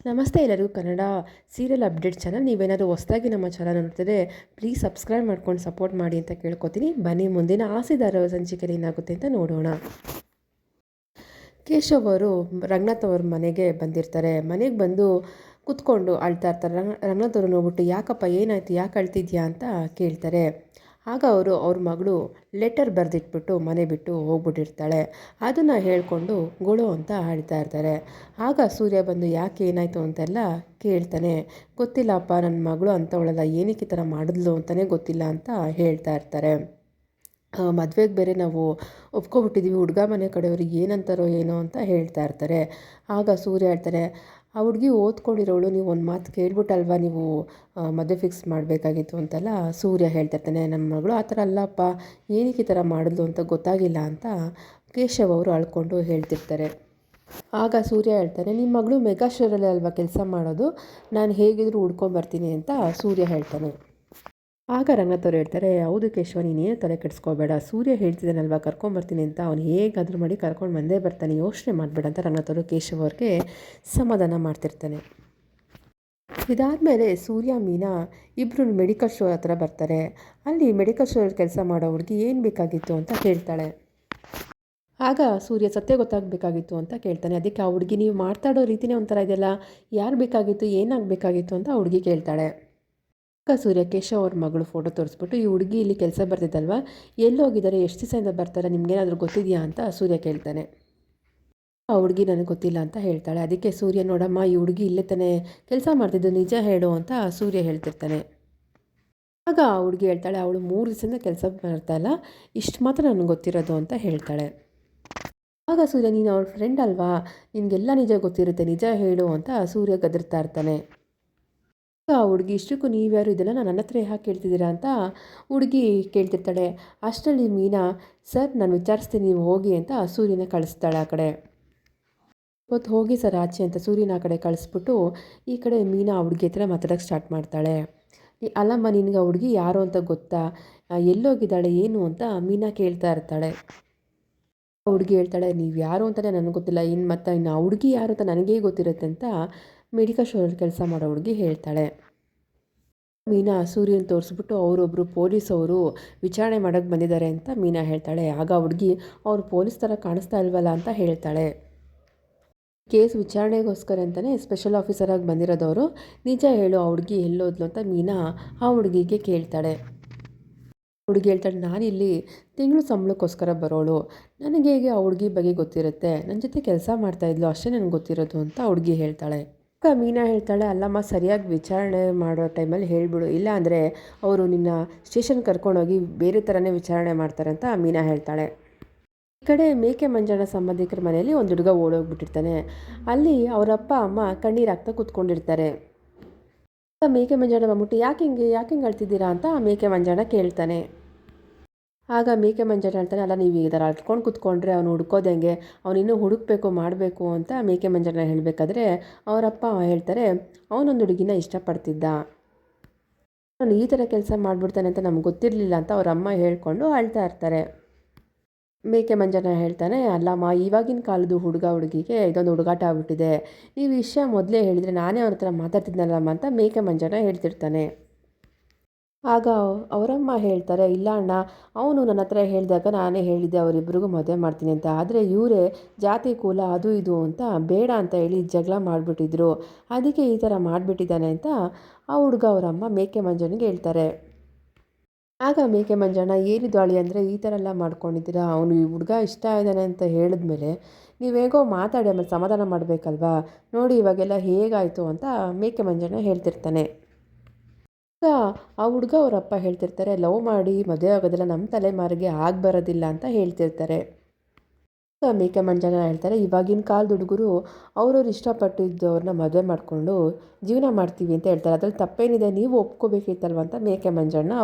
ನಮಸ್ತೆ ಎಲ್ಲರಿಗೂ Kannada serial update channel. ನೀವೇನಾದರೂ ಹೊಸದಾಗಿ ನಮ್ಮ ಚಾನಲ್ ನೋಡ್ತಿದ್ರೆ ಪ್ಲೀಸ್ ಸಬ್ಸ್ಕ್ರೈಬ್ ಮಾಡ್ಕೊಂಡು ಸಪೋರ್ಟ್ ಮಾಡಿ ಅಂತ ಕೇಳ್ಕೊತೀನಿ. ಬನ್ನಿ ಮುಂದಿನ ಆಸೆದಾರ ಸಂಚಿಕೆಯಲ್ಲಿ ಏನಾಗುತ್ತೆ ಅಂತ ನೋಡೋಣ. ಕೇಶವ್ ಅವರು ರಂಗನಾಥ್ ಅವ್ರ ಮನೆಗೆ ಬಂದಿರ್ತಾರೆ. ಮನೆಗೆ ಬಂದು ಕುತ್ಕೊಂಡು ಅಳ್ತಾ ಇರ್ತಾರೆ. ರಂಗನಾಥ್ ಅವರು ನೋಡ್ಬಿಟ್ಟು ಯಾಕಪ್ಪ ಏನಾಯ್ತು, ಯಾಕೆ ಅಳ್ತಿದ್ಯಾ ಅಂತ ಕೇಳ್ತಾರೆ. ಆಗ ಅವರು ಅವ್ರ ಮಗಳು ಲೆಟರ್ ಬರೆದಿಟ್ಬಿಟ್ಟು ಮನೆ ಬಿಟ್ಟು ಹೋಗ್ಬಿಟ್ಟಿರ್ತಾಳೆ. ಅದನ್ನು ಹೇಳಿಕೊಂಡು ಗೊಳು ಅಂತ ಅಳ್ತಾ ಇರ್ತಾರೆ. ಆಗ ಸೂರ್ಯ ಬಂದು ಯಾಕೆ ಏನಾಯಿತು ಅಂತೆಲ್ಲ ಕೇಳ್ತಾನೆ. ಗೊತ್ತಿಲ್ಲಪ್ಪ, ನನ್ನ ಮಗಳು ಅಂತವಳಲ್ಲ, ಏನಕ್ಕೆ ಈ ಥರ ಮಾಡಿದ್ಲು ಅಂತಲೇ ಗೊತ್ತಿಲ್ಲ ಅಂತ ಹೇಳ್ತಾ ಇರ್ತಾರೆ. ಮದುವೆಗೆ ಬೇರೆ ನಾವು ಒಪ್ಕೊಬಿಟ್ಟಿದ್ದೀವಿ, ಹುಡುಗ ಮನೆ ಕಡೆಯವ್ರಿಗೆ ಏನಂತಾರೋ ಏನೋ ಅಂತ ಹೇಳ್ತಾ ಇರ್ತಾರೆ. ಆಗ ಸೂರ್ಯ ಹೇಳ್ತಾರೆ, ಆ ಹುಡುಗಿ ಓದ್ಕೊಂಡಿರೋಳು, ನೀವು ಒಂದು ಮಾತು ಕೇಳ್ಬಿಟ್ಟಲ್ವ ನೀವು ಮದುವೆ ಫಿಕ್ಸ್ ಮಾಡಬೇಕಾಗಿತ್ತು ಅಂತೆಲ್ಲ ಸೂರ್ಯ ಹೇಳ್ತಿರ್ತಾನೆ. ನನ್ನ ಮಗಳು ಆ ಥರ ಅಲ್ಲಪ್ಪ, ಏನಕ್ಕೆ ಈ ಥರ ಮಾಡಿದ್ಲು ಅಂತ ಗೊತ್ತಾಗಿಲ್ಲ ಅಂತ ಕೇಶವ್ ಅವರು ಅಳ್ಕೊಂಡು ಹೇಳ್ತಿರ್ತಾರೆ. ಆಗ ಸೂರ್ಯ ಹೇಳ್ತಾನೆ, ನಿಮ್ಮ ಮಗಳು ಮೆಗಾ ಶೋರಲ್ಲಿ ಅಲ್ವಾ ಕೆಲಸ ಮಾಡೋದು, ನಾನು ಹೇಗಿದ್ರು ಹುಡ್ಕೊಂಬರ್ತೀನಿ ಅಂತ ಸೂರ್ಯ ಹೇಳ್ತಾನೆ. ಆಗ ರಂಗನಾಥ್ ಅವ್ರು ಹೇಳ್ತಾರೆ, ಹೌದು ಕೇಶವ, ನೀನೇನು ತಲೆ ಕೆಡಿಸ್ಕೋಬೇಡ, ಸೂರ್ಯ ಹೇಳ್ತಿದ್ದಾನಲ್ವ ಕರ್ಕೊಂಬರ್ತೀನಿ ಅಂತ, ಅವ್ನು ಹೇಗಾದರೂ ಮಾಡಿ ಕರ್ಕೊಂಡು ಬಂದೇ ಬರ್ತಾನೆ, ಯೋಚನೆ ಮಾಡಬೇಡ ಅಂತ ರಂಗನಾಥ್ ಅವರು ಕೇಶವ್ ಅವ್ರಿಗೆ ಸಮಾಧಾನ ಮಾಡ್ತಿರ್ತಾನೆ. ಇದಾದಮೇಲೆ ಸೂರ್ಯ ಮೀನಾ ಇಬ್ಬರು ಮೆಡಿಕಲ್ ಸ್ಟೋರ್ ಹತ್ರ ಬರ್ತಾರೆ. ಅಲ್ಲಿ ಮೆಡಿಕಲ್ ಸ್ಟೋರಲ್ಲಿ ಕೆಲಸ ಮಾಡೋ ಹುಡುಗಿ ಏನು ಬೇಕಾಗಿತ್ತು ಅಂತ ಕೇಳ್ತಾಳೆ. ಆಗ ಸೂರ್ಯ ಸತ್ಯ ಗೊತ್ತಾಗಬೇಕಾಗಿತ್ತು ಅಂತ ಕೇಳ್ತಾನೆ. ಅದಕ್ಕೆ ಆ ಹುಡುಗಿ, ನೀವು ಮಾತಾಡೋ ರೀತಿಯೇ ಒಂಥರ ಇದೆಯಲ್ಲ, ಯಾರು ಬೇಕಾಗಿತ್ತು, ಏನಾಗಬೇಕಾಗಿತ್ತು ಅಂತ ಆ ಹುಡುಗಿ ಕೇಳ್ತಾಳೆ. ಆಗ ಸೂರ್ಯ ಕೇಶವ್ ಅವ್ರ ಮಗಳು ಫೋಟೋ ತೋರಿಸ್ಬಿಟ್ಟು, ಈ ಹುಡುಗಿ ಇಲ್ಲಿ ಕೆಲಸ ಬರ್ತಿದ್ದಲ್ವ, ಎಲ್ಲೋಗಿದ್ದಾರೆ, ಎಷ್ಟು ದಿವಸದಿಂದ ಬರ್ತಾರೆ, ನಿಮ್ಗೇನಾದರೂ ಗೊತ್ತಿದೆಯಾ ಅಂತ ಸೂರ್ಯ ಕೇಳ್ತಾನೆ. ಆ ಹುಡುಗಿ ನನಗೆ ಗೊತ್ತಿಲ್ಲ ಅಂತ ಹೇಳ್ತಾಳೆ. ಅದಕ್ಕೆ ಸೂರ್ಯ, ನೋಡಮ್ಮ, ಈ ಹುಡುಗಿ ಇಲ್ಲೇ ತಾನೇ ಕೆಲಸ ಮಾಡ್ತಿದ್ದು, ನಿಜ ಹೇಳು ಅಂತ ಸೂರ್ಯ ಹೇಳ್ತಿರ್ತಾನೆ. ಆಗ ಆ ಹುಡುಗಿ ಹೇಳ್ತಾಳೆ, ಅವಳು 3 ದಿವಸದಿಂದ ಕೆಲಸ ಮಾಡ್ತಾಯಿಲ್ಲ, ಇಷ್ಟು ಮಾತ್ರ ನನಗೆ ಗೊತ್ತಿರೋದು ಅಂತ ಹೇಳ್ತಾಳೆ. ಆಗ ಸೂರ್ಯ, ನೀನು ಅವಳ ಫ್ರೆಂಡ್ ಅಲ್ವಾ, ನಿನಗೆಲ್ಲ ನಿಜ ಗೊತ್ತಿರುತ್ತೆ, ನಿಜ ಹೇಳು ಅಂತ ಸೂರ್ಯ ಗದರ್ತಾ ಇರ್ತಾನೆ. ಆ ಹುಡುಗಿ, ಇಷ್ಟಕ್ಕೂ ನೀವ್ಯಾರು, ಇದೆಲ್ಲ ನನ್ನ ಹತ್ರ ಯಾಕೆ ಕೇಳ್ತಿದ್ದೀರಾ ಅಂತ ಹುಡುಗಿ ಕೇಳ್ತಿರ್ತಾಳೆ. ಅಷ್ಟರಲ್ಲಿ ಮೀನಾ, ಸರ್ ನಾನು ವಿಚಾರಿಸ್ತೀನಿ, ನೀವು ಹೋಗಿ ಅಂತ ಸೂರ್ಯನ ಕಳಿಸ್ತಾಳೆ ಆ ಕಡೆ. ಇವತ್ತು ಹೋಗಿ ಸರ್ ಆಚೆ ಅಂತ ಸೂರ್ಯನ ಆ ಕಡೆ ಕಳಿಸ್ಬಿಟ್ಟು ಈ ಕಡೆ ಮೀನಾ ಆ ಹುಡುಗಿ ಹತ್ರ ಮಾತಾಡೋಕ್ಕೆ ಸ್ಟಾರ್ಟ್ ಮಾಡ್ತಾಳೆ. ಅಲ್ಲಮ್ಮ, ನಿನಗೆ ಆ ಹುಡುಗಿ ಯಾರು ಅಂತ ಗೊತ್ತಾ, ಎಲ್ಲೋಗಿದ್ದಾಳೆ ಏನು ಅಂತ ಮೀನಾ ಕೇಳ್ತಾ ಇರ್ತಾಳೆ. ಆ ಹುಡುಗಿ ಹೇಳ್ತಾಳೆ, ನೀವು ಯಾರು ಅಂತಲೇ ನನಗೆ ಗೊತ್ತಿಲ್ಲ, ಇನ್ನು ಆ ಹುಡುಗಿ ಯಾರು ಅಂತ ನನಗೇ ಗೊತ್ತಿರುತ್ತೆ ಅಂತ ಮೆಡಿಕಲ್ ಸ್ಟೋರಲ್ಲಿ ಕೆಲಸ ಮಾಡೋ ಹುಡುಗಿ ಹೇಳ್ತಾಳೆ. ಮೀನಾ ಸೂರ್ಯನ ತೋರಿಸ್ಬಿಟ್ಟು ಅವರೊಬ್ಬರು ಪೊಲೀಸವರು ವಿಚಾರಣೆ ಮಾಡೋಕ್ಕೆ ಬಂದಿದ್ದಾರೆ ಅಂತ ಮೀನಾ ಹೇಳ್ತಾಳೆ. ಆಗ ಹುಡುಗಿ, ಅವ್ರು ಪೊಲೀಸ್ ಥರ ಕಾಣಿಸ್ತಾ ಇಲ್ವಲ್ಲ ಅಂತ ಹೇಳ್ತಾಳೆ. ಕೇಸ್ ವಿಚಾರಣೆಗೋಸ್ಕರ ಅಂತಲೇ ಸ್ಪೆಷಲ್ ಆಫೀಸರಾಗಿ ಬಂದಿರೋದವರು, ನಿಜ ಹೇಳು, ಆ ಹುಡುಗಿ ಎಲ್ಲೋದ್ಲು ಅಂತ ಮೀನಾ ಆ ಹುಡುಗಿಗೆ ಕೇಳ್ತಾಳೆ. ಹುಡುಗಿ ಹೇಳ್ತಾಳೆ, ನಾನಿಲ್ಲಿ ತಿಂಗಳು ಸಂಬಳಕ್ಕೋಸ್ಕರ ಬರೋಳು, ನನಗೆ ಹೇಗೆ ಆ ಹುಡುಗಿ ಬಗ್ಗೆ ಗೊತ್ತಿರುತ್ತೆ, ನನ್ನ ಜೊತೆ ಕೆಲಸ ಮಾಡ್ತಾಯಿದ್ಲು ಅಷ್ಟೇ ನನಗೆ ಗೊತ್ತಿರೋದು ಅಂತ ಹುಡುಗಿ ಹೇಳ್ತಾಳೆ. ಮೀನಾ ಹೇಳ್ತಾಳೆ, ಅಲ್ಲಮ್ಮ, ಸರಿಯಾಗಿ ವಿಚಾರಣೆ ಮಾಡೋ ಟೈಮಲ್ಲಿ ಹೇಳಿಬಿಡು, ಇಲ್ಲ ಅಂದರೆ ಅವರು ನಿನ್ನ ಸ್ಟೇಷನ್ ಕರ್ಕೊಂಡೋಗಿ ಬೇರೆ ಥರನೇ ವಿಚಾರಣೆ ಮಾಡ್ತಾರೆ ಅಂತ ಮೀನಾ ಹೇಳ್ತಾಳೆ. ಈ ಕಡೆ ಮೇಕೆ ಮಂಜಣ್ಣ ಸಂಬಂಧಿಕರ ಮನೆಯಲ್ಲಿ ಒಂದು ಹುಡುಗ ಓಡೋಗ್ಬಿಟ್ಟಿರ್ತಾನೆ. ಅಲ್ಲಿ ಅವರ ಅಪ್ಪ ಅಮ್ಮ ಕಣ್ಣೀರು ಹಾಕ್ತಾ ಕೂತ್ಕೊಂಡಿರ್ತಾರೆ. ಮೇಕೆ ಮಂಜಣ್ಣ ಬಂದ್ಬಿಟ್ಟು, ಯಾಕೆ ಹಿಂಗೆ ಅಳ್ತಿದ್ದೀರಾ ಅಂತ ಮೇಕೆ ಮಂಜಣ್ಣ ಕೇಳ್ತಾನೆ. ಆಗ ಮೇಕೆ ಮಂಜಣ್ಣ ಹೇಳ್ತಾನೆ, ಅಲ್ಲ, ನೀವು ಈ ಥರ ಅಳ್ಕೊಂಡು ಕೂತ್ಕೊಂಡ್ರೆ ಅವ್ನು ಹುಡ್ಕೋದು ಹೆಂಗೆ, ಅವನಿನ್ನೂ ಹುಡುಕಬೇಕು ಮಾಡಬೇಕು ಅಂತ ಮೇಕೆ ಮಂಜಣ್ಣ ಹೇಳಬೇಕಾದ್ರೆ ಅವರಪ್ಪ ಹೇಳ್ತಾರೆ, ಅವನೊಂದು ಹುಡುಗಿನ ಇಷ್ಟಪಡ್ತಿದ್ದ, ಅವನು ಈ ಥರ ಕೆಲಸ ಮಾಡಿಬಿಡ್ತಾನೆ ಅಂತ ನಮ್ಗೆ ಗೊತ್ತಿರಲಿಲ್ಲ ಅಂತ ಅವ್ರ ಅಮ್ಮ ಹೇಳ್ಕೊಂಡು ಅಳ್ತಾ ಇರ್ತಾರೆ. ಮೇಕೆ ಮಂಜಣ್ಣ ಹೇಳ್ತಾನೆ, ಅಲ್ಲಮ್ಮ, ಇವಾಗಿನ ಕಾಲದ ಹುಡುಗಿಗೆ ಇದೊಂದು ಹುಡುಗಾಟ ಆಗ್ಬಿಟ್ಟಿದೆ, ನೀವು ಈ ವಿಷಯ ಮೊದಲೇ ಹೇಳಿದರೆ ನಾನೇ ಅವ್ರ ಹತ್ರ ಮಾತಾಡ್ತಿದ್ನಲ್ಲಮ್ಮ ಅಂತ ಮೇಕೆ ಮಂಜಣ್ಣ ಹೇಳ್ತಿರ್ತಾನೆ. ಆಗ ಅವರಮ್ಮ ಹೇಳ್ತಾರೆ, ಇಲ್ಲ ಅಣ್ಣ, ಅವನು ನನ್ನ ಹತ್ರ ಹೇಳಿದಾಗ ನಾನೇ ಹೇಳಿದ್ದೆ ಅವರಿಬ್ಬರಿಗೂ ಮದುವೆ ಮಾಡ್ತೀನಿ ಅಂತ, ಆದರೆ ಇವರೇ ಜಾತಿ ಕುಲ ಅದು ಇದು ಅಂತ ಬೇಡ ಅಂತ ಹೇಳಿ ಜಗಳ ಮಾಡಿಬಿಟ್ಟಿದ್ರು, ಅದಕ್ಕೆ ಈ ಥರ ಮಾಡಿಬಿಟ್ಟಿದ್ದಾನೆ ಅಂತ ಆ ಹುಡುಗ ಅವರಮ್ಮ ಮೇಕೆ ಮಂಜಣ್ಣಗೆ ಹೇಳ್ತಾರೆ. ಆಗ ಮೇಕೆ ಮಂಜಣ್ಣ, ಏನಿದು ಅಳಿ ಅಂದರೆ ಈ ಥರ ಎಲ್ಲ ಮಾಡ್ಕೊಂಡಿದ್ದೀರಾ, ಅವನು ಈ ಹುಡುಗ ಇಷ್ಟ ಇದ್ದಾನೆ ಅಂತ ಹೇಳಿದ್ಮೇಲೆ ನೀವು ಹೇಗೋ ಮಾತಾಡಿ ಆಮೇಲೆ ಸಮಾಧಾನ ಮಾಡಬೇಕಲ್ವಾ, ನೋಡಿ ಇವಾಗೆಲ್ಲ ಹೇಗಾಯಿತು ಅಂತ ಮೇಕೆ ಮಂಜಣ್ಣ ಹೇಳ್ತಿರ್ತಾನೆ. ಆಗ ಆ ಹುಡುಗ ಅವರಪ್ಪ ಹೇಳ್ತಿರ್ತಾರೆ, ಲವ್ ಮಾಡಿ ಮದುವೆ ಆಗೋದೆಲ್ಲ ನಮ್ಮ ತಲೆಮಾರಿಗೆ ಬರೋದಿಲ್ಲ ಅಂತ ಹೇಳ್ತಿರ್ತಾರೆ. ಮೇಕೆ ಮಂಜಣ್ಣ ಹೇಳ್ತಾರೆ, ಇವಾಗಿನ ಕಾಲದ ಹುಡುಗರು ಅವ್ರವ್ರು ಇಷ್ಟಪಟ್ಟಿದ್ದವ್ರನ್ನ ಮದುವೆ ಮಾಡಿಕೊಂಡು ಜೀವನ ಮಾಡ್ತೀವಿ ಅಂತ ಹೇಳ್ತಾರೆ, ಅದ್ರಲ್ಲಿ ತಪ್ಪೇನಿದೆ, ನೀವು ಒಪ್ಕೋಬೇಕಿತ್ತಲ್ವ ಅಂತ ಮೇಕೆ ಮಂಜಣ್ಣ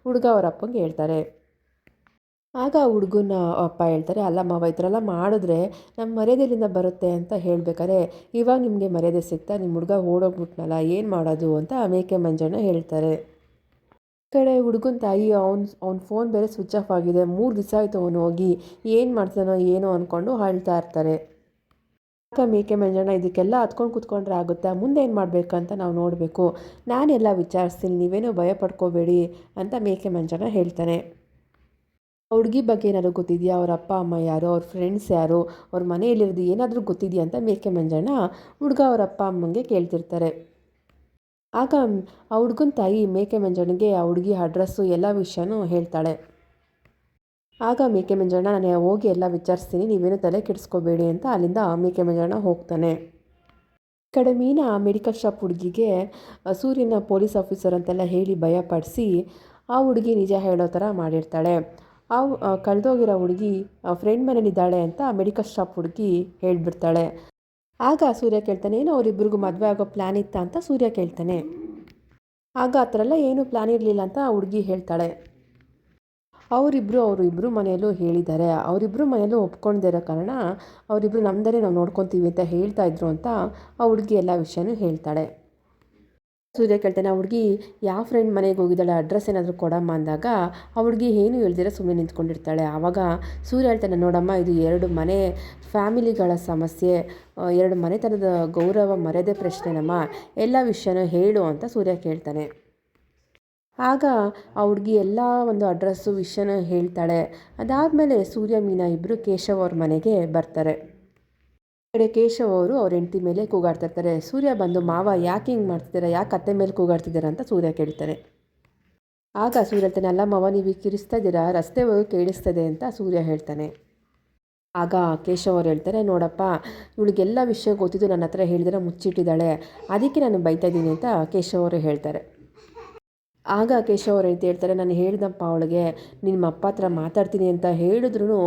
ಹುಡುಗ ಅವರ ಅಪ್ಪಂಗೆ ಹೇಳ್ತಾರೆ. ಆಗ ಆ ಹುಡುಗನ ಅಪ್ಪ ಹೇಳ್ತಾರೆ, ಅಲ್ಲ ಮಾವ, ಈ ಥರ ಎಲ್ಲ ಮಾಡಿದ್ರೆ ನಮ್ಮ ಮರ್ಯಾದೆಲಿಂದ ಬರುತ್ತೆ ಅಂತ ಹೇಳ್ಬೇಕಾರೆ, ಇವಾಗ ನಿಮಗೆ ಮರ್ಯಾದೆ ಸಿಗ್ತಾ, ನಿಮ್ಮ ಹುಡುಗ ಓಡೋಗ್ಬಿಟ್ನಲ್ಲ, ಏನು ಮಾಡೋದು ಅಂತ ಮೇಕೆ ಮಂಜಣ್ಣ ಹೇಳ್ತಾರೆ. ಕಡೆ ಹುಡುಗನ ತಾಯಿ, ಅವ್ನ ಫೋನ್ ಬೇರೆ ಸ್ವಿಚ್ ಆಫ್ ಆಗಿದೆ, 3 ದಿವಸ ಆಯಿತು ಅವನು ಹೋಗಿ, ಏನು ಮಾಡ್ತಾನೋ ಏನೋ ಅಂದ್ಕೊಂಡು ಅಳ್ತಾ ಇರ್ತಾರೆ. ಆಗ ಮೇಕೆ ಮಂಜಣ್ಣ ಇದಕ್ಕೆಲ್ಲ ಹತ್ಕೊಂಡು ಕೂತ್ಕೊಂಡ್ರೆ ಆಗುತ್ತಾ, ಮುಂದೆ ಏನು ಮಾಡಬೇಕಂತ ನಾವು ನೋಡಬೇಕು, ನಾನೆಲ್ಲ ವಿಚಾರಿಸ್ತೀನಿ, ನೀವೇನೂ ಭಯ ಪಡ್ಕೋಬೇಡಿ ಅಂತ ಮೇಕೆ ಮಂಜಣ್ಣ ಹೇಳ್ತಾನೆ. ಹುಡುಗಿ ಬಗ್ಗೆ ಏನಾದರೂ ಗೊತ್ತಿದೆಯಾ, ಅವ್ರ ಅಪ್ಪ ಅಮ್ಮ ಯಾರು, ಅವ್ರ ಫ್ರೆಂಡ್ಸ್ ಯಾರು, ಅವ್ರ ಮನೆಯಲ್ಲಿರೋದು ಏನಾದರೂ ಗೊತ್ತಿದೆಯಾ ಅಂತ ಮೇಕೆ ಮಂಜಣ್ಣ ಹುಡುಗ ಅವ್ರ ಅಪ್ಪ ಅಮ್ಮಂಗೆ ಕೇಳ್ತಿರ್ತಾರೆ. ಆಗ ಆ ಹುಡುಗನ ತಾಯಿ ಮೇಕೆ ಮಂಜಣ್ಣಗೆ ಆ ಹುಡುಗಿ ಅಡ್ರೆಸ್ಸು ಎಲ್ಲ ವಿಷಯನೂ ಹೇಳ್ತಾಳೆ. ಆಗ ಮೇಕೆ ಮಂಜಣ್ಣ ನಾನು ಹೋಗಿ ಎಲ್ಲ ವಿಚಾರಿಸ್ತೀನಿ, ನೀವೇನು ತಲೆ ಕೆಡಿಸ್ಕೋಬೇಡಿ ಅಂತ ಅಲ್ಲಿಂದ ಮೇಕೆ ಮಂಜಣ್ಣ ಹೋಗ್ತಾನೆ. ಈ ಕಡೆ ಮೀನಾ ಮೆಡಿಕಲ್ ಶಾಪ್ ಹುಡುಗಿಗೆ ಸೂರ್ಯನ ಪೊಲೀಸ್ ಆಫೀಸರ್ ಅಂತೆಲ್ಲ ಹೇಳಿ ಭಯಪಡಿಸಿ ಆ ಹುಡುಗಿ ನಿಜ ಹೇಳೋ ಥರ ಮಾಡಿರ್ತಾಳೆ. ಆ ಕಳೆದೋಗಿರೋ ಹುಡುಗಿ ಫ್ರೆಂಡ್ ಮನೇಲಿದ್ದಾಳೆ ಅಂತ ಮೆಡಿಕಲ್ ಶಾಪ್ ಹುಡುಗಿ ಹೇಳಿಬಿಡ್ತಾಳೆ. ಆಗ ಸೂರ್ಯ ಕೇಳ್ತಾನೆ, ಏನು ಅವರಿಬ್ಬರಿಗೂ ಮದುವೆ ಆಗೋ ಪ್ಲ್ಯಾನ್ ಇತ್ತಾ ಅಂತ ಸೂರ್ಯ ಕೇಳ್ತಾನೆ. ಆಗ ಆ ಥರ ಎಲ್ಲ ಏನೂ ಪ್ಲ್ಯಾನ್ ಇರಲಿಲ್ಲ ಅಂತ ಹುಡುಗಿ ಹೇಳ್ತಾಳೆ. ಅವರಿಬ್ಬರು ಮನೆಯಲ್ಲೂ ಹೇಳಿದ್ದಾರೆ, ಅವರಿಬ್ಬರು ಮನೆಯಲ್ಲೂ ಒಪ್ಕೊಂಡಿರೋ ಇರೋ ಕಾರಣ ಅವರಿಬ್ಬರು ನಮ್ಮದೇ ನಾವು ನೋಡ್ಕೊತೀವಿ ಅಂತ ಹೇಳ್ತಾ ಇದ್ರು ಅಂತ ಆ ಹುಡುಗಿ ಎಲ್ಲ ವಿಷಯನೂ ಹೇಳ್ತಾಳೆ. ಸೂರ್ಯ ಕೇಳ್ತಾನೆ, ಆ ಹುಡುಗಿ ಯಾವ ಫ್ರೆಂಡ್ ಮನೆಗೆ ಹೋಗಿದ್ದಾಳೆ, ಅಡ್ರೆಸ್ ಏನಾದರೂ ಕೊಡಮ್ಮ ಅಂದಾಗ ಆ ಹುಡುಗಿ ಏನೂ ಹೇಳ್ದಿರ ಸುಮ್ಮನೆ ನಿಂತ್ಕೊಂಡಿರ್ತಾಳೆ. ಆವಾಗ ಸೂರ್ಯ ಹೇಳ್ತಾನೆ, ನೋಡಮ್ಮ ಇದು 2 ಮನೆ ಫ್ಯಾಮಿಲಿಗಳ ಸಮಸ್ಯೆ, 2 ಮನೆತನದ ಗೌರವ ಮರ್ಯಾದೆ ಪ್ರಶ್ನೆನಮ್ಮ, ಎಲ್ಲ ವಿಷಯನೂ ಹೇಳು ಅಂತ ಸೂರ್ಯ ಕೇಳ್ತಾನೆ. ಆಗ ಆ ಹುಡುಗಿ ಎಲ್ಲ ಒಂದು ಅಡ್ರೆಸ್ಸು ವಿಷಯನ ಹೇಳ್ತಾಳೆ. ಅದಾದಮೇಲೆ ಸೂರ್ಯ ಮೀನಾ ಇಬ್ಬರು ಕೇಶವ್ ಅವ್ರ ಮನೆಗೆ ಬರ್ತಾರೆ. ಕಡೆ ಕೇಶವ್ ಅವರು ಅವ್ರ ಹೆಂಡತಿ ಮೇಲೆ ಕೂಗಾಡ್ತಿರ್ತಾರೆ. ಸೂರ್ಯ ಬಂದು, ಮಾವ ಯಾಕೆ ಹಿಂಗೆ ಮಾಡ್ತಿದ್ದೀರಾ, ಯಾಕೆ ಅತ್ತೆ ಮೇಲೆ ಕೂಗಾಡ್ತಿದ್ದೀರಾ ಅಂತ ಸೂರ್ಯ ಕೇಳ್ತಾರೆ. ಆಗ ಸೂರ್ಯ ಹೇಳ್ತಾನೆ, ಅಲ್ಲ ಮಾವ ನೀವು ಈಗ ಕಿರಿಸ್ತಾ ಇದ್ದೀರಾ, ರಸ್ತೆ ಹೋಗಿ ಕೇಳಿಸ್ತದೆ ಅಂತ ಸೂರ್ಯ ಹೇಳ್ತಾನೆ. ಆಗ ಕೇಶವ್ ಅವ್ರು ಹೇಳ್ತಾರೆ, ನೋಡಪ್ಪ ಇವಳಿಗೆಲ್ಲ ವಿಷಯ ಗೊತ್ತಿದ್ದು ನನ್ನ ಹತ್ರ ಹೇಳಿದ್ರೆ ಮುಚ್ಚಿಟ್ಟಿದ್ದಾಳೆ, ಅದಕ್ಕೆ ನಾನು ಬೈತಾ ಇದ್ದೀನಿ ಅಂತ ಕೇಶವ್ ಅವರು ಹೇಳ್ತಾರೆ. ಆಗ ಕೇಶವ್ ಅವ್ರು ಹೇಳ್ತಾರೆ, ನಾನು ಹೇಳ್ದಪ್ಪ ಅವಳಿಗೆ ನಿಮ್ಮ ಅಪ್ಪ ಹತ್ರ ಮಾತಾಡ್ತೀನಿ ಅಂತ ಹೇಳಿದ್ರು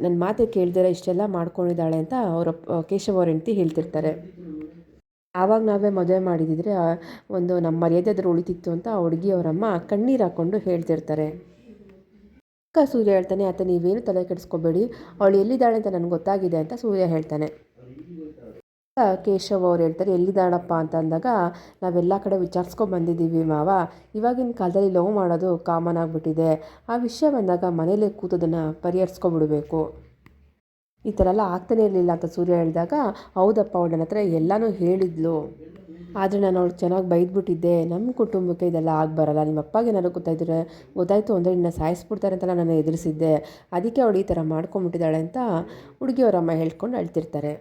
ನನ್ನ ಮಾತು ಕೇಳ್ದಿರ ಇಷ್ಟೆಲ್ಲ ಮಾಡ್ಕೊಂಡಿದ್ದಾಳೆ ಅಂತ ಅವರ ಕೇಶವ್ ಅವ್ರ ಹೆಂಡತಿ ಹೇಳ್ತಿರ್ತಾರೆ. ಆವಾಗ ನಾವೇ ಮದುವೆ ಮಾಡಿದಿದ್ರೆ ಒಂದು ನಮ್ಮ ಮರ್ಯಾದೆ ಆದರೂ ಉಳಿತಿತ್ತು ಅಂತ ಆ ಹುಡುಗಿ ಅವರಮ್ಮ ಕಣ್ಣೀರು ಹಾಕ್ಕೊಂಡು ಹೇಳ್ತಿರ್ತಾರೆ. ಅಕ್ಕ ಸೂರ್ಯ ಹೇಳ್ತಾನೆ, ಆತ ನೀವೇನು ತಲೆ ಕೆಡಿಸ್ಕೋಬೇಡಿ, ಅವಳು ಎಲ್ಲಿದ್ದಾಳೆ ಅಂತ ನನಗೆ ಗೊತ್ತಾಗಿದೆ ಅಂತ ಸೂರ್ಯ ಹೇಳ್ತಾನೆ. ಕೇಶವ್ ಅವ್ರು ಹೇಳ್ತಾರೆ, ಎಲ್ಲಿದ್ದಾಳಪ್ಪ ಅಂತ ಅಂದಾಗ ನಾವೆಲ್ಲ ಕಡೆ ಬಂದಿದ್ದೀವಿ ಮಾವ, ಇವಾಗಿನ ಕಾಲದಲ್ಲಿ ಲವ್ ಮಾಡೋದು ಕಾಮನ್ ಆಗಿಬಿಟ್ಟಿದೆ, ಆ ವಿಷಯ ಬಂದಾಗ ಮನೇಲೇ ಕೂತೋದನ್ನು ಪರಿಹರಿಸ್ಕೊಬಿಡ್ಬೇಕು, ಈ ಥರ ಎಲ್ಲ ಆಗ್ತಾನೆ ಇರಲಿಲ್ಲ ಅಂತ ಸೂರ್ಯ ಹೇಳಿದಾಗ, ಹೌದಪ್ಪ ಅವಳು ನನ್ನ ಹತ್ರ ಎಲ್ಲನೂ ಹೇಳಿದ್ಲು, ಆದರೆ ನಾನು ಅವ್ಳು ಚೆನ್ನಾಗಿ ಬೈದ್ಬಿಟ್ಟಿದ್ದೆ, ನಮ್ಮ ಕುಟುಂಬಕ್ಕೆ ಇದೆಲ್ಲ ಆಗಬರಲ್ಲ, ನಿಮ್ಮ ಅಪ್ಪಗೆ ಏನಾದ್ರು ಗೊತ್ತಾಯಿತು ಅಂದರೆ ನಿನ್ನ ಸಾಯಿಸ್ಬಿಡ್ತಾರೆ ಅಂತ ನಾನು ಎದುರಿಸಿದ್ದೆ, ಅದಕ್ಕೆ ಅವಳು ಈ ಥರ ಮಾಡ್ಕೊಂಬಿಟ್ಟಿದ್ದಾಳೆ ಅಂತ ಹುಡುಗಿಯವರಮ್ಮ ಹೇಳ್ಕೊಂಡು ಅಳ್ತಿರ್ತಾರೆ.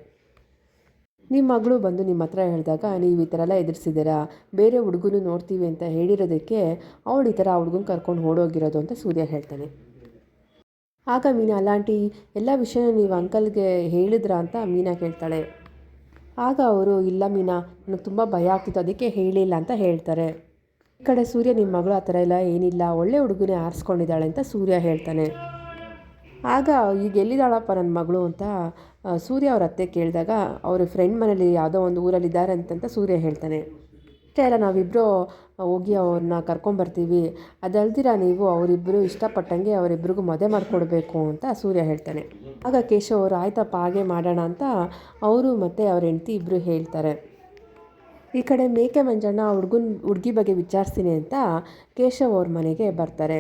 ನಿಮ್ಮ ಮಗಳು ಬಂದು ನಿಮ್ಮ ಹತ್ರ ಹೇಳಿದಾಗ ನೀವು ಈ ಥರ ಎಲ್ಲ ಎದುರಿಸಿದ್ದೀರಾ, ಬೇರೆ ಹುಡುಗನು ನೋಡ್ತೀವಿ ಅಂತ ಹೇಳಿರೋದಕ್ಕೆ ಅವಳು ಈ ಥರ ಆ ಹುಡುಗನ ಕರ್ಕೊಂಡು ಓಡೋಗಿರೋದು ಅಂತ ಸೂರ್ಯ ಹೇಳ್ತಾನೆ. ಆಗ ಮೀನಾ, ಅಲ್ಲಾಂಟಿ ಎಲ್ಲ ವಿಷಯ ನೀವು ಅಂಕಲ್ಗೆ ಹೇಳಿದ್ರಾ ಅಂತ ಮೀನಾ ಕೇಳ್ತಾಳೆ. ಆಗ ಅವರು, ಇಲ್ಲ ಮೀನಾ, ನನಗೆ ತುಂಬ ಭಯ ಆಗ್ತಿತ್ತು ಅದಕ್ಕೆ ಹೇಳಿಲ್ಲ ಅಂತ ಹೇಳ್ತಾರೆ. ಈ ಕಡೆ ಸೂರ್ಯ, ನಿಮ್ಮ ಮಗಳು ಆ ಥರ ಎಲ್ಲ ಏನಿಲ್ಲ, ಒಳ್ಳೆ ಹುಡುಗನೇ ಆರಿಸ್ಕೊಂಡಿದ್ದಾಳೆ ಅಂತ ಸೂರ್ಯ ಹೇಳ್ತಾನೆ. ಆಗ ಈಗ ಎಲ್ಲಿದ್ದಾಳಪ್ಪ ನನ್ನ ಮಗಳು ಅಂತ ಸೂರ್ಯ ಅವ್ರ ಅತ್ತೆ ಕೇಳಿದಾಗ ಅವ್ರ ಫ್ರೆಂಡ್ ಮನೇಲಿ ಯಾವುದೋ ಒಂದು ಊರಲ್ಲಿ ಇದ್ದಾರೆ ಅಂತಂತ ಸೂರ್ಯ ಹೇಳ್ತಾನೆ. ಅಷ್ಟೇ ಅಲ್ಲ, ನಾವಿಬ್ಬರು ಹೋಗಿ ಅವ್ರನ್ನ ಕರ್ಕೊಂಬರ್ತೀವಿ, ಅದಲ್ದಿರ ನೀವು ಅವರಿಬ್ಬರು ಇಷ್ಟಪಟ್ಟಂಗೆ ಅವರಿಬ್ಬರಿಗೂ ಮದುವೆ ಮಾಡಿಕೊಡ್ಬೇಕು ಅಂತ ಸೂರ್ಯ ಹೇಳ್ತಾನೆ. ಆಗ ಕೇಶವ್ ಅವರು, ಆಯ್ತಪ್ಪ ಹಾಗೆ ಮಾಡೋಣ ಅಂತ ಅವರು ಮತ್ತು ಅವ್ರ ಹೆಂಡತಿ ಇಬ್ಬರು ಹೇಳ್ತಾರೆ. ಈ ಕಡೆ ಮೇಕೆ ಮಂಜಣ್ಣ ಹುಡುಗಿ ಬಗ್ಗೆ ವಿಚಾರಿಸ್ತೀನಿ ಅಂತ ಕೇಶವ್ ಅವ್ರ ಮನೆಗೆ ಬರ್ತಾರೆ.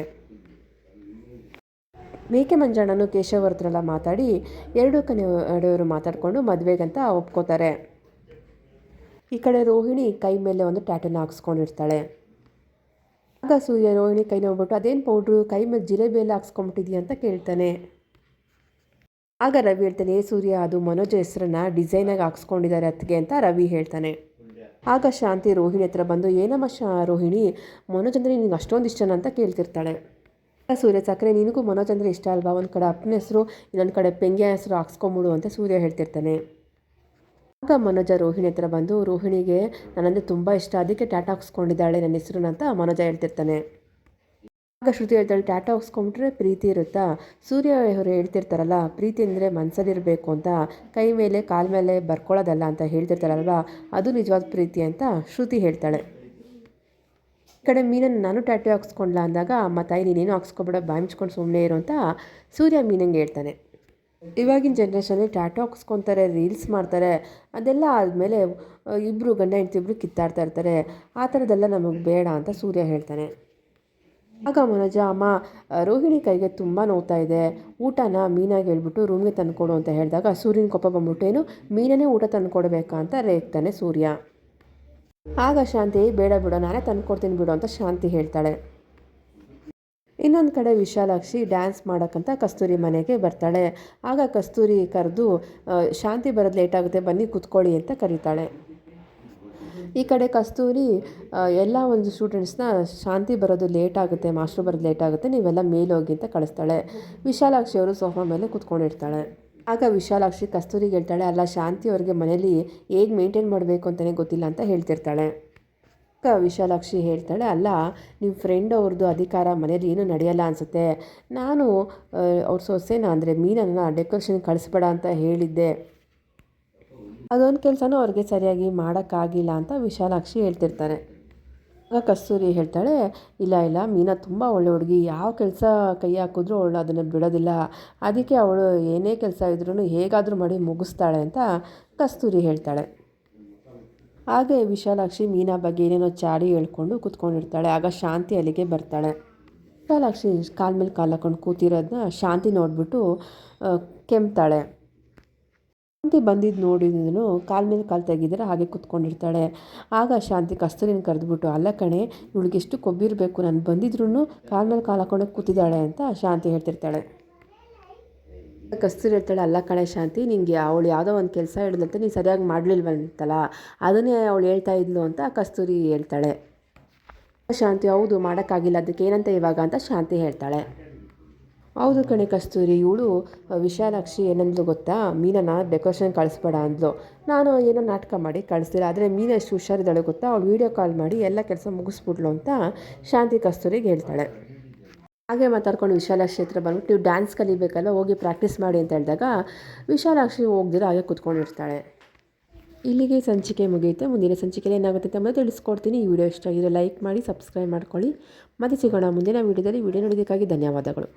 ಮೇಕೆ ಮಂಜಣ್ಣನು ಕೇಶವ್ ಅವ್ರ ಹತ್ರ ಎಲ್ಲ ಮಾತಾಡಿ 2 ಕಡೆಯವರು ಮಾತಾಡಿಕೊಂಡು ಮದುವೆಗಂತ ಒಪ್ಕೋತಾರೆ. ಈ ಕಡೆ ರೋಹಿಣಿ ಕೈ ಮೇಲೆ ಒಂದು ಟ್ಯಾಟೂನ ಹಾಕ್ಸ್ಕೊಂಡಿರ್ತಾಳೆ. ಆಗ ಸೂರ್ಯ ರೋಹಿಣಿ ಕೈ ನೋಡ್ಬಿಟ್ಟು, ಅದೇನು ಪೌಡ್ರು ಕೈ ಮೇಲೆ ಜಿಲೇಬಿ ಎಲ್ಲ ಹಾಕ್ಸ್ಕೊಂಬಿಟ್ಟಿದ್ಯಾ ಅಂತ ಕೇಳ್ತಾನೆ. ಆಗ ರವಿ ಹೇಳ್ತಾನೆ, ಸೂರ್ಯ ಅದು ಮನೋಜ್ ಹೆಸರನ್ನ ಡಿಸೈನಾಗಿ ಹಾಕ್ಸ್ಕೊಂಡಿದ್ದಾರೆ ಅತ್ತಿಗೆ ಅಂತ ರವಿ ಹೇಳ್ತಾನೆ. ಆಗ ಶಾಂತಿ ರೋಹಿಣಿ ಹತ್ರ ಬಂದು, ಏನಮ್ಮ ರೋಹಿಣಿ, ಮನೋಜ್ ಅಂದರೆ ನಿನಗೆ ಅಷ್ಟೊಂದು ಇಷ್ಟನ ಅಂತ ಕೇಳ್ತಿರ್ತಾಳೆ. ಸೂರ್ಯ, ಸಕ್ಕರೆ ನಿನಗೂ ಮನೋಜ್ ಅಂದರೆ ಇಷ್ಟ ಅಲ್ವಾ, ಒಂದು ಕಡೆ ಅಪ್ಪನ ಹೆಸರು ಇನ್ನೊಂದು ಕಡೆ ಪೆಂಗ್ಯ ಹೆಸರು ಹಾಕ್ಸ್ಕೊಂಬಿಡು ಅಂತ ಸೂರ್ಯ ಹೇಳ್ತಿರ್ತಾನೆ. ಆಗ ಮನೋಜ ರೋಹಿಣಿ ಹತ್ರ ಬಂದು, ರೋಹಿಣಿಗೆ ನನ್ನಂದರೆ ತುಂಬ ಇಷ್ಟ, ಅದಕ್ಕೆ ಟ್ಯಾಟೂ ಹಾಕ್ಸ್ಕೊಂಡಿದ್ದಾಳೆ ನನ್ನ ಹೆಸರನ್ನ ಅಂತ ಮನೋಜ ಹೇಳ್ತಿರ್ತಾನೆ. ಆಗ ಶ್ರುತಿ ಹೇಳ್ತಾಳೆ, ಟ್ಯಾಟೂ ಹಾಕ್ಸ್ಕೊಂಬಿಟ್ರೆ ಪ್ರೀತಿ ಇರುತ್ತಾ, ಸೂರ್ಯ ಅವರು ಹೇಳ್ತಿರ್ತಾರಲ್ಲ ಪ್ರೀತಿ ಅಂದರೆ ಮನಸ್ಸಲ್ಲಿರಬೇಕು ಅಂತ, ಕೈ ಮೇಲೆ ಕಾಲ ಮೇಲೆ ಬರ್ಕೊಳ್ಳೋದಲ್ಲ ಅಂತ ಹೇಳ್ತಿರ್ತಾರಲ್ವ, ಅದು ನಿಜವಾದ ಪ್ರೀತಿ ಅಂತ ಶ್ರುತಿ ಹೇಳ್ತಾಳೆ. ಈ ಕಡೆ ಮೀನನ್ನು ನಾನು ಟ್ಯಾಟೂ ಹಾಕ್ಸ್ಕೊಂಡ್ಲ ಅಂದಾಗ, ಅಮ್ಮ ತಾಯಿ ನೀನೇನು ಹಾಕ್ಸ್ಕೊಬೇಡ, ಬಾಯಿ ಮುಚ್ಕೊಂಡು ಸುಮ್ಮನೆ ಇರು ಅಂತ ಸೂರ್ಯ ಮೀನಂಗೆ ಹೇಳ್ತಾನೆ. ಇವಾಗಿನ ಜನ್ರೇಷನಲ್ಲಿ ಟ್ಯಾಟೂ ಹಾಕ್ಸ್ಕೊತಾರೆ, ರೀಲ್ಸ್ ಮಾಡ್ತಾರೆ, ಅದೆಲ್ಲ ಆದಮೇಲೆ ಇಬ್ಬರು ಗಂಡ ಹೆಂಡತಿ ಇಬ್ಬರು ಕಿತ್ತಾಡ್ತಾ ಇರ್ತಾರೆ, ಆ ಥರದ್ದೆಲ್ಲ ನಮಗೆ ಬೇಡ ಅಂತ ಸೂರ್ಯ ಹೇಳ್ತಾನೆ. ಆಗ ಮನೋಜ ಅಮ್ಮ ರೋಹಿಣಿ ಕೈಗೆ ತುಂಬ ನೋವ್ತಾ ಇದೆ, ಊಟನ ಮೀನಾಗೆ ಹೇಳ್ಬಿಟ್ಟು ರೂಮ್ಗೆ ತಂದುಕೊಡು ಅಂತ ಹೇಳಿದಾಗ ಸೂರ್ಯನ ಕೋಪ ಬಂದ್ಬಿಟ್ಟು ಏನು ಮೀನನೇ ಊಟ ತಂದುಕೊಡ್ಬೇಕಾ ಅಂತ ರೇಗ್ತಾನೆ ಸೂರ್ಯ. ಆಗ ಶಾಂತಿ ಬೇಡ ಬಿಡೋ ನಾನೇ ತಂದುಕೊಡ್ತೀನಿ ಬಿಡು ಅಂತ ಶಾಂತಿ ಹೇಳ್ತಾಳೆ. ಇನ್ನೊಂದು ಕಡೆ ವಿಶಾಲಾಕ್ಷಿ ಡ್ಯಾನ್ಸ್ ಮಾಡೋಕ್ಕಂತ ಕಸ್ತೂರಿ ಮನೆಗೆ ಬರ್ತಾಳೆ. ಆಗ ಕಸ್ತೂರಿ ಕರೆದು ಶಾಂತಿ ಬರೋದು ಲೇಟಾಗುತ್ತೆ ಬನ್ನಿ ಕೂತ್ಕೊಳ್ಳಿ ಅಂತ ಕರೀತಾಳೆ. ಈ ಕಡೆ ಕಸ್ತೂರಿ ಎಲ್ಲ ಒಂದು ಸ್ಟೂಡೆಂಟ್ಸ್ನ ಶಾಂತಿ ಬರೋದು ಲೇಟ್ ಆಗುತ್ತೆ, ಮಾಸ್ಟ್ರು ಬರೋದು ಲೇಟ್ ಆಗುತ್ತೆ, ನೀವೆಲ್ಲ ಮೇಲೆ ಹೋಗಿ ಅಂತ ಕಳಿಸ್ತಾಳೆ. ವಿಶಾಲಾಕ್ಷಿ ಅವರು ಸೋಫಾ ಮೇಲೆ ಕೂತ್ಕೊಂಡಿರ್ತಾಳೆ. ಆಗ ವಿಶಾಲಾಕ್ಷಿ ಕಸ್ತೂರಿಗೆ ಹೇಳ್ತಾಳೆ, ಅಲ್ಲ ಶಾಂತಿ ಅವ್ರಿಗೆ ಮನೇಲಿ ಹೇಗೆ ಮೇಂಟೈನ್ ಮಾಡಬೇಕು ಅಂತಲೇ ಗೊತ್ತಿಲ್ಲ ಅಂತ ಹೇಳ್ತಿರ್ತಾಳೆ. ಆಗ ವಿಶಾಲಾಕ್ಷಿ ಹೇಳ್ತಾಳೆ, ಅಲ್ಲ ನಿಮ್ಮ ಫ್ರೆಂಡ್ ಅವ್ರದ್ದು ಅಧಿಕಾರ ಮನೇಲಿ ಏನೂ ನಡೆಯಲ್ಲ ಅನಿಸುತ್ತೆ, ನಾನು ಅವ್ರ ಸೊಸೆನ ಅಂದರೆ ಮೀನನ್ನು ಡೆಕೋರೇಷನ್ ಕಳಿಸ್ಬೇಡ ಅಂತ ಹೇಳಿದ್ದೆ, ಅದೊಂದು ಕೆಲಸನೂ ಅವ್ರಿಗೆ ಸರಿಯಾಗಿ ಮಾಡೋಕ್ಕಾಗಿಲ್ಲ ಅಂತ ವಿಶಾಲಾಕ್ಷಿ ಹೇಳ್ತಿರ್ತಾರೆ. ಆಗ ಕಸ್ತೂರಿ ಹೇಳ್ತಾಳೆ, ಇಲ್ಲ ಮೀನಾ ತುಂಬ ಒಳ್ಳೆ ಹುಡುಗಿ, ಯಾವ ಕೆಲಸ ಕೈ ಹಾಕಿದ್ರೂ ಅವಳು ಅದನ್ನು ಬಿಡೋದಿಲ್ಲ, ಅದಕ್ಕೆ ಅವಳು ಏನೇ ಕೆಲಸ ಇದ್ರೂ ಹೇಗಾದರೂ ಮಾಡಿ ಮುಗಿಸ್ತಾಳೆ ಅಂತ ಕಸ್ತೂರಿ ಹೇಳ್ತಾಳೆ. ಹಾಗೆ ವಿಶಾಲಾಕ್ಷಿ ಮೀನಾ ಬಗ್ಗೆ ಏನೇನೋ ಚಾಡಿ ಹೇಳ್ಕೊಂಡು ಕೂತ್ಕೊಂಡಿರ್ತಾಳೆ. ಆಗ ಶಾಂತಿ ಅಲ್ಲಿಗೆ ಬರ್ತಾಳೆ. ವಿಶಾಲಾಕ್ಷಿ ಕಾಲ ಮೇಲೆ ಕಾಲು ಹಾಕೊಂಡು ಕೂತಿರೋದನ್ನ ಶಾಂತಿ ನೋಡಿಬಿಟ್ಟು ಕೆಮ್ತಾಳೆ. ಶಾಂತಿ ಬಂದಿದ್ದು ನೋಡಿದ್ರು ಕಾಲ ಮೇಲೆ ಕಾಲು ತೆಗಿದ್ರೆ ಹಾಗೆ ಕೂತ್ಕೊಂಡಿರ್ತಾಳೆ. ಆಗ ಶಾಂತಿ ಕಸ್ತೂರಿನ ಕರೆದ್ಬಿಟ್ಟು, ಅಲ್ಲ ಕಣೆ ಇವಳಿಗೆ ಎಷ್ಟು ಕೊಬ್ಬಿರಬೇಕು, ನಾನು ಬಂದಿದ್ರು ಕಾಲ ಮೇಲೆ ಕಾಲು ಹಾಕೊಂಡು ಕೂತಿದ್ದಾಳೆ ಅಂತ ಶಾಂತಿ ಹೇಳ್ತಿರ್ತಾಳೆ. ಕಸ್ತೂರಿ ಹೇಳ್ತಾಳೆ, ಅಲ್ಲ ಕಣೆ ಶಾಂತಿ, ನಿಂಗೆ ಅವಳು ಯಾವುದೋ ಒಂದು ಕೆಲಸ ಹೇಳಿದಂತೆ ನೀನು ಸರಿಯಾಗಿ ಮಾಡಲಿಲ್ವಂತಲ್ಲ, ಅದನ್ನೇ ಅವಳು ಹೇಳ್ತಾ ಇದ್ಲು ಅಂತ ಕಸ್ತೂರಿ ಹೇಳ್ತಾಳೆ. ಶಾಂತಿ, ಹೌದು ಮಾಡೋಕ್ಕಾಗಿಲ್ಲ, ಅದಕ್ಕೆ ಏನಂತ ಇವಾಗ ಅಂತ ಶಾಂತಿ ಹೇಳ್ತಾಳೆ. ಹೌದು ಕಣೆ ಕಸ್ತೂರಿ, ಇವಳು ವಿಶಾಲಾಕ್ಷಿ ಏನಂದ್ಲು ಗೊತ್ತಾ, ಮೀನನ್ನ ಡೆಕೋರೇಷನ್ ಕಳಿಸ್ಬೇಡ ಅಂದ್ಲು, ನಾನು ಏನೋ ನಾಟಕ ಮಾಡಿ ಕಳಿಸ್ತಿಲ್ಲ, ಆದರೆ ಮೀನ ಎಷ್ಟು ಹುಷಾರಿದ್ದಾಳೆ ಗೊತ್ತಾ, ಅವಳು ವೀಡಿಯೋ ಕಾಲ್ ಮಾಡಿ ಎಲ್ಲ ಕೆಲಸ ಮುಗಿಸ್ಬಿಡ್ಲು ಅಂತ ಶಾಂತಿ ಕಸ್ತೂರಿಗೆ ಹೇಳ್ತಾಳೆ. ಹಾಗೆ ಮಾತಾಡ್ಕೊಂಡು ವಿಶಾಲಾಕ್ಷಿ ಹತ್ರ ಬಂದ್ಬಿಟ್ಟು, ನೀವು ಡ್ಯಾನ್ಸ್ ಕಲಿಬೇಕಲ್ಲ, ಹೋಗಿ ಪ್ರಾಕ್ಟೀಸ್ ಮಾಡಿ ಅಂತ ಹೇಳಿದಾಗ ವಿಶಾಲಾಕ್ಷಿ ಹೋಗ್ದಿರ ಹಾಗೆ ಕೂತ್ಕೊಂಡಿರ್ತಾಳೆ. ಇಲ್ಲಿಗೆ ಸಂಚಿಕೆ ಮುಗಿಯುತ್ತೆ. ಮುಂದಿನ ಸಂಚಿಕೆಯಲ್ಲಿ ಏನಾಗುತ್ತೆ ಅಂತ ತಿಳಿಸ್ಕೊಡ್ತೀನಿ. ಈ ವಿಡಿಯೋ ಇಷ್ಟ ಆಗಿದ್ರೆ ಲೈಕ್ ಮಾಡಿ, ಸಬ್ಸ್ಕ್ರೈಬ್ ಮಾಡ್ಕೊಳ್ಳಿ. ಮತ್ತೆ ಸಿಗೋಣ ಮುಂದಿನ ವಿಡಿಯೋದಲ್ಲಿ. ವಿಡಿಯೋ ನೋಡೋದಕ್ಕಾಗಿ ಧನ್ಯವಾದಗಳು.